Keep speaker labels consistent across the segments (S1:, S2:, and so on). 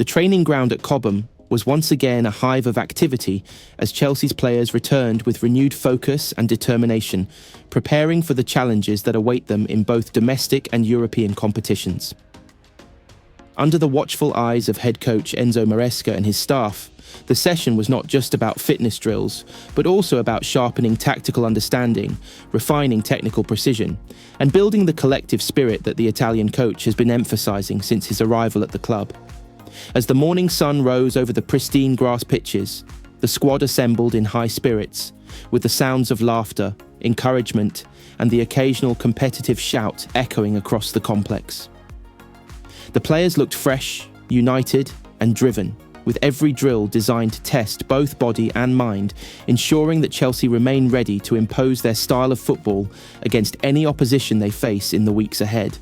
S1: The training ground at Cobham was once again a hive of activity as Chelsea's players returned with renewed focus and determination, preparing for the challenges that await them in both domestic and European competitions. Under the watchful eyes of head coach Enzo Maresca and his staff, the session was not just about fitness drills, but also about sharpening tactical understanding, refining technical precision, and building the collective spirit that the Italian coach has been emphasising since his arrival at the club. As the morning sun rose over the pristine grass pitches, the squad assembled in high spirits, with the sounds of laughter, encouragement, and the occasional competitive shout echoing across the complex. The players looked fresh, united, and driven, with every drill designed to test both body and mind, ensuring that Chelsea remain ready to impose their style of football against any opposition they face in the weeks ahead.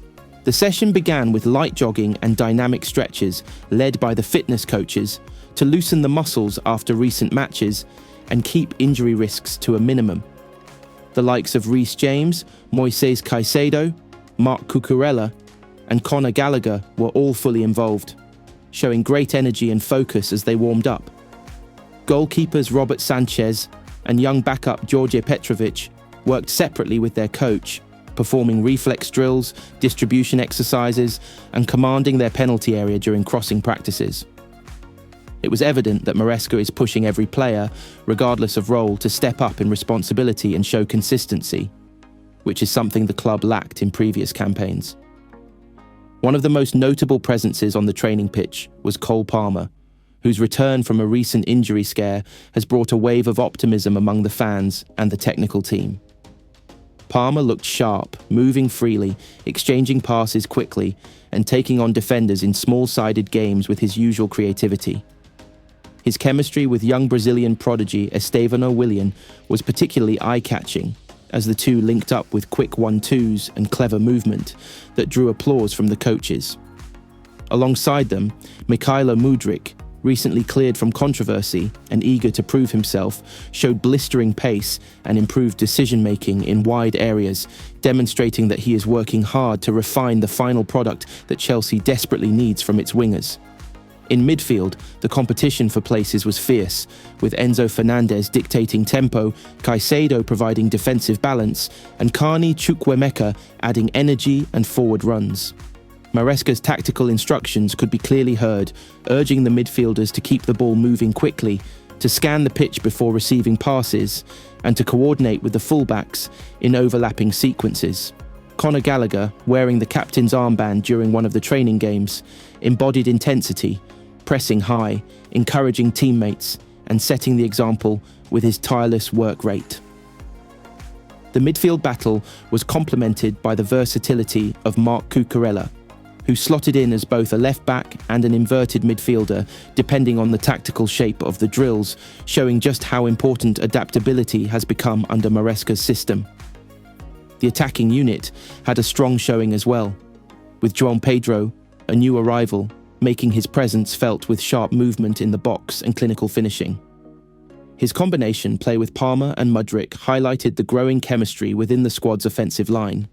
S1: The session began with light jogging and dynamic stretches led by the fitness coaches to loosen the muscles after recent matches and keep injury risks to a minimum. The likes of Reece James, Moises Caicedo, Marc Cucurella, and Conor Gallagher were all fully involved, showing great energy and focus as they warmed up. Goalkeepers Robert Sanchez and young backup George Petrovic worked separately with their coach, performing reflex drills, distribution exercises, and commanding their penalty area during crossing practices. It was evident that Maresca is pushing every player, regardless of role, to step up in responsibility and show consistency, which is something the club lacked in previous campaigns. One of the most notable presences on the training pitch was Cole Palmer, whose return from a recent injury scare has brought a wave of optimism among the fans and the technical team. Palmer looked sharp, moving freely, exchanging passes quickly, and taking on defenders in small-sided games with his usual creativity. His chemistry with young Brazilian prodigy ESTêVão was particularly eye-catching, as the two linked up with quick 1-2s and clever movement that drew applause from the coaches. Alongside them, Mykhailo Mudryk, recently cleared from controversy and eager to prove himself, showed blistering pace and improved decision-making in wide areas, demonstrating that he is working hard to refine the final product that Chelsea desperately needs from its wingers. In midfield, the competition for places was fierce, with Enzo Fernandez dictating tempo, Caicedo providing defensive balance, and Carney Chukwuemeka adding energy and forward runs. Maresca's tactical instructions could be clearly heard, urging the midfielders to keep the ball moving quickly, to scan the pitch before receiving passes, and to coordinate with the fullbacks in overlapping sequences. Conor Gallagher, wearing the captain's armband during one of the training games, embodied intensity, pressing high, encouraging teammates, and setting the example with his tireless work rate. The midfield battle was complemented by the versatility of Marc Cucurella, who slotted in as both a left-back and an inverted midfielder, depending on the tactical shape of the drills, showing just how important adaptability has become under Maresca's system. The attacking unit had a strong showing as well, with João Pedro, a new arrival, making his presence felt with sharp movement in the box and clinical finishing. His combination play with Palmer and Mudryk highlighted the growing chemistry within the squad's offensive line.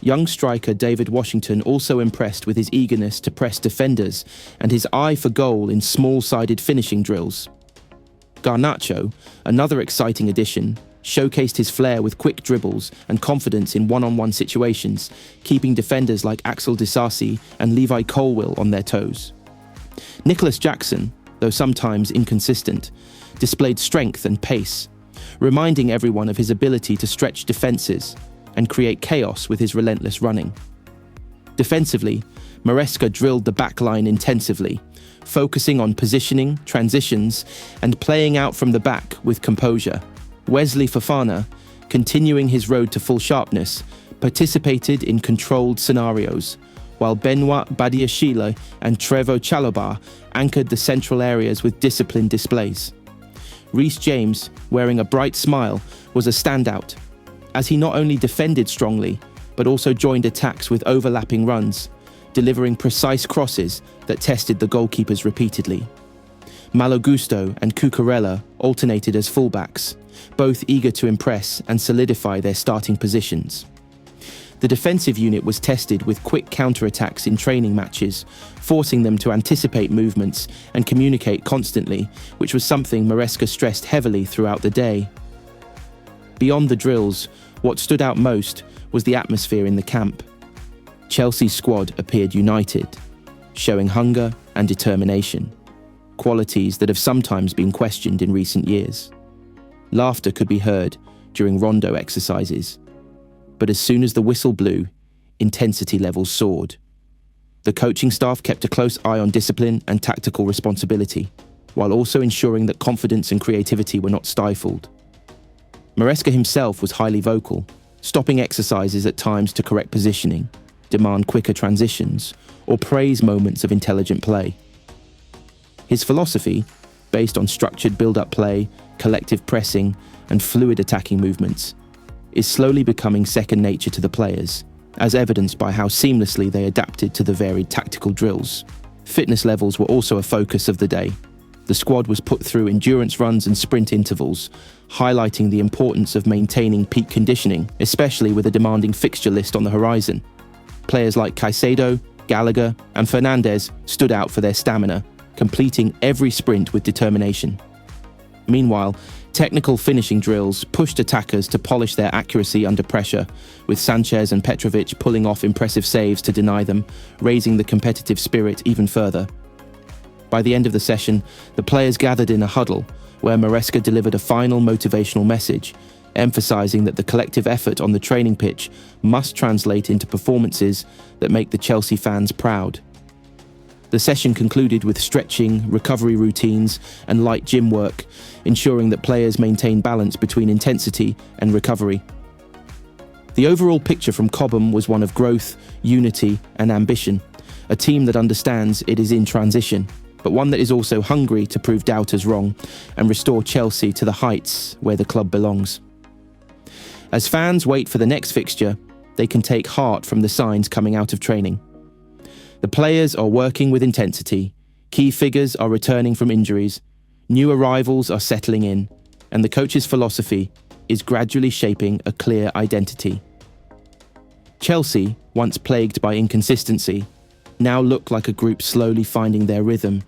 S1: Young striker David Washington also impressed with his eagerness to press defenders and his eye for goal in small-sided finishing drills. Garnacho, another exciting addition, showcased his flair with quick dribbles and confidence in one-on-one situations, keeping defenders like Axel Disasi and Levi Colwill on their toes. Nicholas Jackson, though sometimes inconsistent, displayed strength and pace, reminding everyone of his ability to stretch defences and create chaos with his relentless running. Defensively, Maresca drilled the backline intensively, focusing on positioning, transitions, and playing out from the back with composure. Wesley Fofana, continuing his road to full sharpness, participated in controlled scenarios, while Benoit Badiashile and Trevoh Chalobah anchored the central areas with disciplined displays. Reece James, wearing a bright smile, was a standout, as he not only defended strongly, but also joined attacks with overlapping runs, delivering precise crosses that tested the goalkeepers repeatedly. Malo Gusto and Cucurella alternated as fullbacks, both eager to impress and solidify their starting positions. The defensive unit was tested with quick counterattacks in training matches, forcing them to anticipate movements and communicate constantly, which was something Maresca stressed heavily throughout the day. Beyond the drills, what stood out most was the atmosphere in the camp. Chelsea's squad appeared united, showing hunger and determination, qualities that have sometimes been questioned in recent years. Laughter could be heard during rondo exercises, but as soon as the whistle blew, intensity levels soared. The coaching staff kept a close eye on discipline and tactical responsibility, while also ensuring that confidence and creativity were not stifled. Maresca himself was highly vocal, stopping exercises at times to correct positioning, demand quicker transitions, or praise moments of intelligent play. His philosophy, based on structured build-up play, collective pressing, and fluid attacking movements, is slowly becoming second nature to the players, as evidenced by how seamlessly they adapted to the varied tactical drills. Fitness levels were also a focus of the day. The squad was put through endurance runs and sprint intervals, highlighting the importance of maintaining peak conditioning, especially with a demanding fixture list on the horizon. Players like CAICEDO, Gallagher, and Fernandez stood out for their stamina, completing every sprint with determination. Meanwhile, technical finishing drills pushed attackers to polish their accuracy under pressure, with Sanchez and Petrovic pulling off impressive saves to deny them, raising the competitive spirit even further. By the end of the session, the players gathered in a huddle, where Maresca delivered a final motivational message, emphasizing that the collective effort on the training pitch must translate into performances that make the Chelsea fans proud. The session concluded with stretching, recovery routines, and light gym work, ensuring that players maintain balance between intensity and recovery. The overall picture from Cobham was one of growth, unity, and ambition, a team that understands it is in transition, but one that is also hungry to prove doubters wrong and restore Chelsea to the heights where the club belongs. As fans wait for the next fixture, they can take heart from the signs coming out of training. The players are working with intensity, key figures are returning from injuries, new arrivals are settling in, and the coach's philosophy is gradually shaping a clear identity. Chelsea, once plagued by inconsistency, now look like a group slowly finding their rhythm.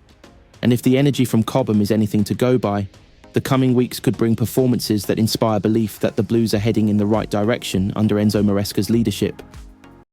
S1: And if the energy from Cobham is anything to go by, the coming weeks could bring performances that inspire belief that the Blues are heading in the right direction under Enzo Maresca's leadership.